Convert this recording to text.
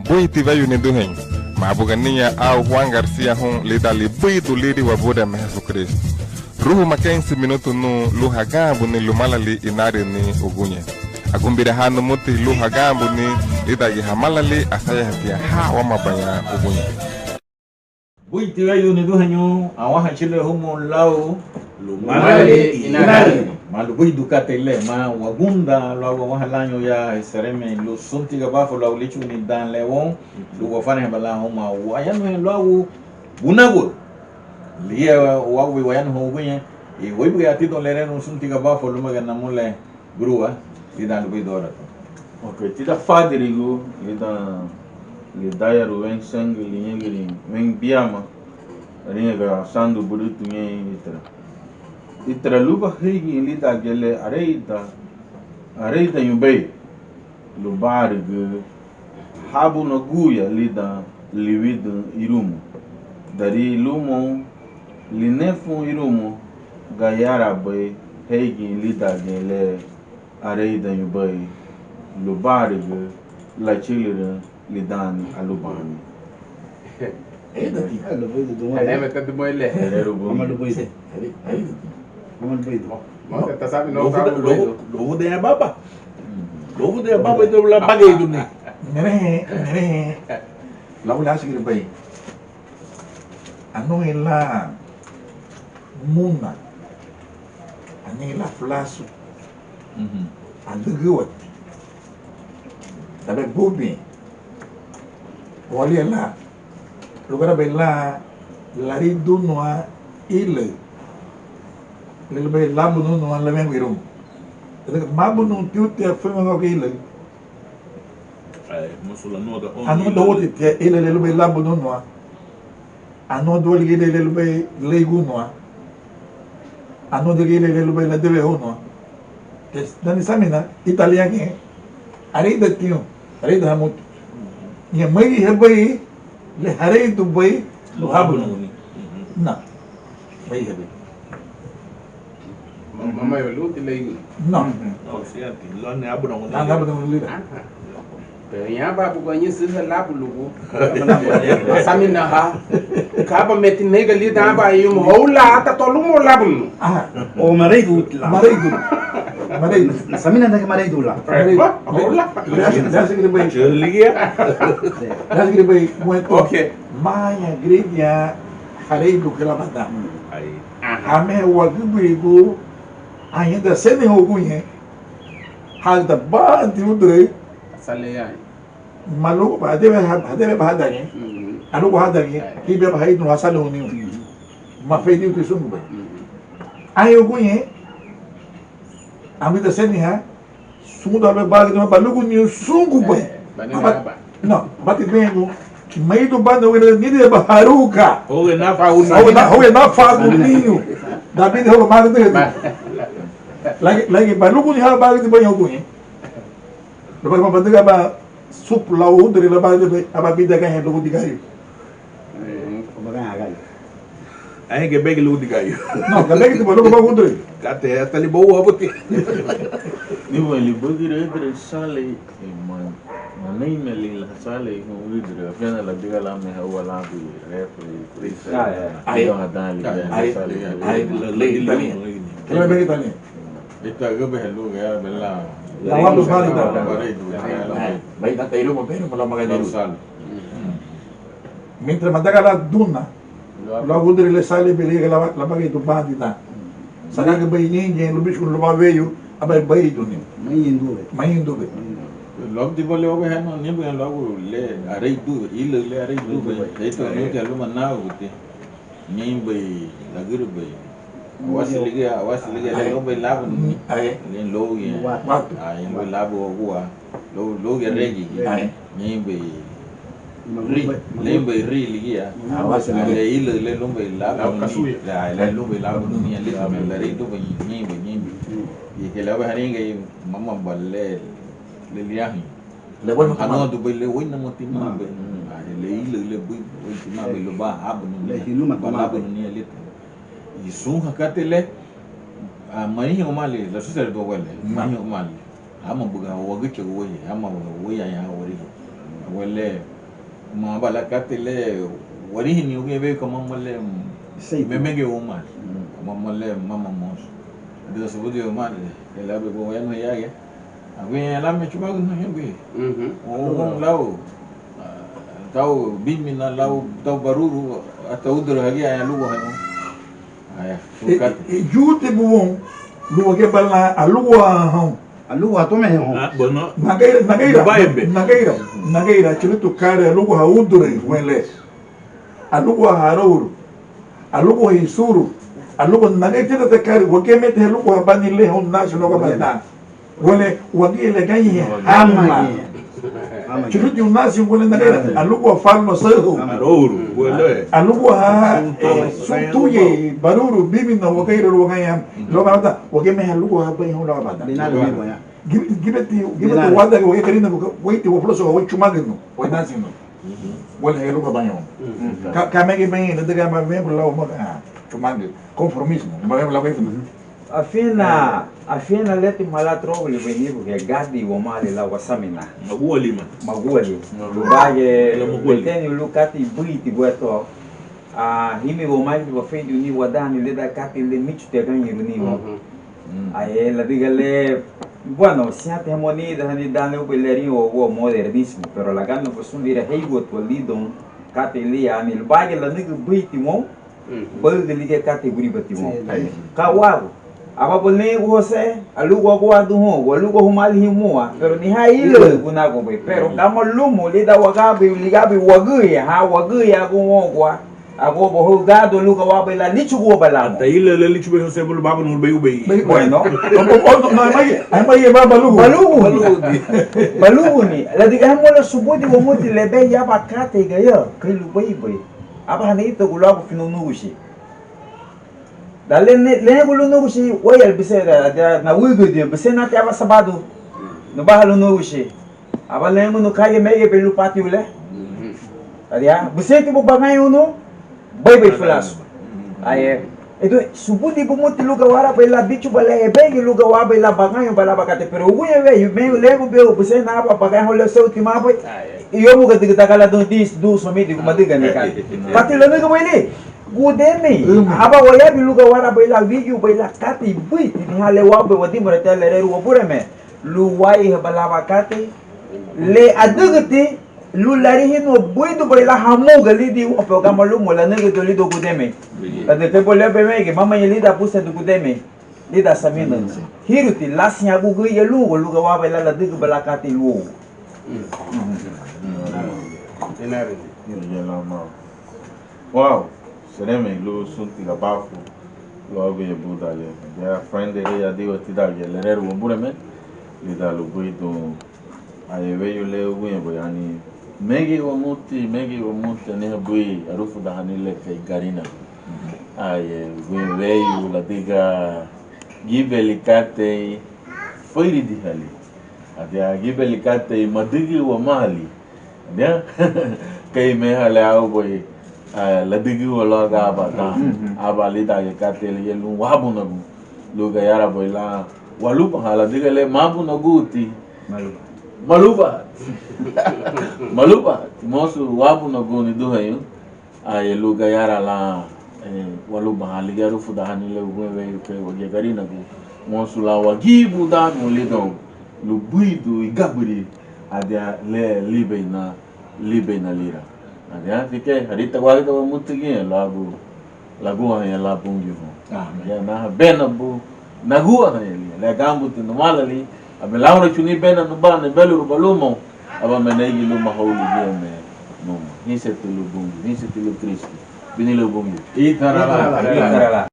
Bui tiva yu do hen. Ma buganiya au Juan Garcia hon le dali bui do liri wa boda me Jesus Cristo. Ruhu makensi minuto no luha gambo ni lumalali inari ni ugunye. Agumbira hanu muti luha gambo ni lida yihamalali asaya hatia hawa mabaya ugunye. Bui tiva yu do henyo awaha chile humo lau lumalali inari. Malu bui dukate le ma wagunda lo wahalanyo ya sereme lo sunti gabafo lo lichu ni dan lewon lo wafane bala homa wayano lo bunago liya wawe wayano hobenye e webu ya tito lereno sunti gabafo lo magana mole grua lidan bui dora. Okay, tida fadirigo le daya ruwen sang linye giri men biama ringa ga sandu burutu nye itra luba higi lida gele areita yubei lubari ge habu no guya lida liwid irumu dari lumo linefu irumu gayara bai higi lida gele areita yubei lubari ge la chilira lidani alubani Lobo de baba. Lobo de baba itu la bagai itu nih. Nere. Lalu lah sikit baik. Ano ila muna. Ano ila flasu. Ando gawat. Tapi bumi. Wali ila. Lugar bela lari dunwa ile. Lelebe labu no no lemeng birum. Jadi mabu no tiutia foi mga ile. musula no da Ano do ti ile lelebe labu no no. Ano do ile lelebe leigu no. Ano do ile lelebe la debe no. Dan samina italiano ari da tio, ari da hamut. Ni mai hebai le hari du bai lo habu no. Na. Mai hebai. Mama yo luti lagi. No. oh siap lo ne abu no Nang habu no lida. Ya ba bukannya sisa labu lugu. Samin na ha. Kaba metin nega lida ba yum hola ta tolumo labu. Ah, O maraidu la. maraidu. Maraidu. Samina na maraidu la. Hola. Dasa kira bai. liya Dasa kira bai. Muito. Okay. Maya grivia haraidu kila bada. ai Ame wagibrigo ainda sendo alguém. Halda bandi udre. Sale ya. Malu hadebe bahadani. Alu bahadani. Kibe bahaidu hasalo ni. Mafedi o que sunu bai. Aí alguém amida sendo ha sungu da bagi do balugu ni sungu bai. Não, bate bem no meio do bando ele ni de baharuka. oge na fa uni Hoje na fago ninho. Da vida eu mais do lagi balugu ni ha bagi de banho alguém. Depois uma bandeira ba sup lá o de lá bagi de ababida ganha do digario. ai ke begi lu digayo Não, galera que balugu ba udre. kate atali bo abuti ni wali bogire entre sale man manai meli la sale ho widre afena la diga la me hawa la bi refri Aí. adali Aí le Kaya bagi tani. ita gabe helu ya bella Lawan dos vale da. Baik. Baik na tayo mo pero mala mga dilo. Sal. Mentre mandaga la duna. Logo udre le sale beli la bagi do bandi da. Sana que bai ninguém lubis com luma veio abai bai do ni. Mai indo be. Log di bole obe hano ni be log le arei du ile le arei du be eto no te aluma na uti ni be lagir be wasiliga le lo be labu ni Aí. ni lo ye Mato. ai be labu ogua lo ge regi Aí. ni be ri le be ri ligia le ile le lo be labu ni la le lo be labu ni le me le rei du be ni y que la oveja que mamá balle le liahi Le bueno ano tamam. tu bele woi na moti ma be le ile woi ti ma be lo ba abu no Le hiluma ba tama abu no ni le y sun hakatele a mani o mali la su ser do wele mani o mali ama buga wo ge che wo ye ama wo ya ya wori wele ma bala katile wari ni uge be kama mole memege uma kama mole mama mos ndio sababu yo mali ela be go yano yake agwe la me chuma no yenge o lao tau bimina lao tau baruru atau udro hagi aya lugo hano aya sukat jute buon lugo ke bala alua hon Alua tome hon. Bueno, Nageira chilutu kare alugo ha udre wele alugo haruru alugo hisuru alugo nageira te kare woke mete alugo bani le hon national ko bata wele wagi le gayi ama chilutu nasi wele nageira alugo falno sehu Aruru, bueno. alugo ha sutuye baruru bibi na wokeira lo gayam lo bata woke me alugo ha bai hon lo bata Binalo mo ya. give it wanda que voy a querer voy te voy a voy chumagno voy dancing wala helo ka banyo ka me que bem de ga ma bem lá uma chumagno conformismo mas lá vai afina leti malatro le venivo che gadi o male la wasamina Maguali, man. maguli lubaye teni lukati buiti bueto himi o male o fendi uni wadani le da kati le michu te ganyi ni aí la dígale bueno siate harmonia da ni dane o belerinho o modernismo pero la gana pues un dire heigo to lidon kate lia ni bague la nig buitimo bal de liga kate buri batimo ka wago aba bolne você alugo guado ho alugo humali himoa pero ni haile guna go be pero kama lumo lida wagabe ligabe waguya ha waguya go ngwa ago bo gado luga wa bela lichu go bala Ata ile le lichu be se bulu baba no be ube. bueno ai mai baba balugu ni la diga mo la subudi wo muti le be ya bakate ga ya krilu bai aba hani to gulago finu nushi dale le gulu nushi wayal bisera na wigo de bisena te aba sabado no bahalo nushi aba le no kage mege pelu pati ule adia biseti bo bangai uno bai flash aye itu subudi bo muti luga wara bela bichu bala e bege luga wa bela bangai bala bakate pero uye we yu me lego be bisena aba bagai hole seu tima bai iyo mo gadi takala do dis do somidi kumadiga ne kan pati lo nego bele gudeme aba waya biluga wara bela video bela kati bui ni hale wabe wadi morata le ru bureme lu wai bala bakate le adugti lu lari hino bui do bela hamu gali di o programa lu mola nego do lido gudeme ade te bole be mege mama yelida pusa do gudeme lida samina hiruti lasnya gugu ye lu luga wa bela la digu bela kati lu wow sereme lo sunti la bafo lo abe budale ya friend de ya digo tidal ya lerer wo bureme le da lo buito aye ve yo le wo yani megi wo muti ne bui arufu da hanile fe garina aye ve yo la diga gibelikate foi di hali adia gibelikate madigi wo mali adia kai me hala au boy la digi wala ga bata abali da ke katel ye lu wabu na gu lu ga yara boy la walu pa hala diga le mabu na guti malupa mosu wabu na gu ni do hayo ay lu ga yara la walu ba hali ga rufu da hanile we ke wage gari na gu mosu la wagibu da mu le do lu buidu igabri adia le libe na lira adia fike harita wali to mutigi lagu ya la bungi ya na bena bu nagu le gambu tin malali abelauna chuni bena no bana belu balumo aba menegi lu maholi me no hise tu lu bungi hise tu lu kristo binilo bungi itarala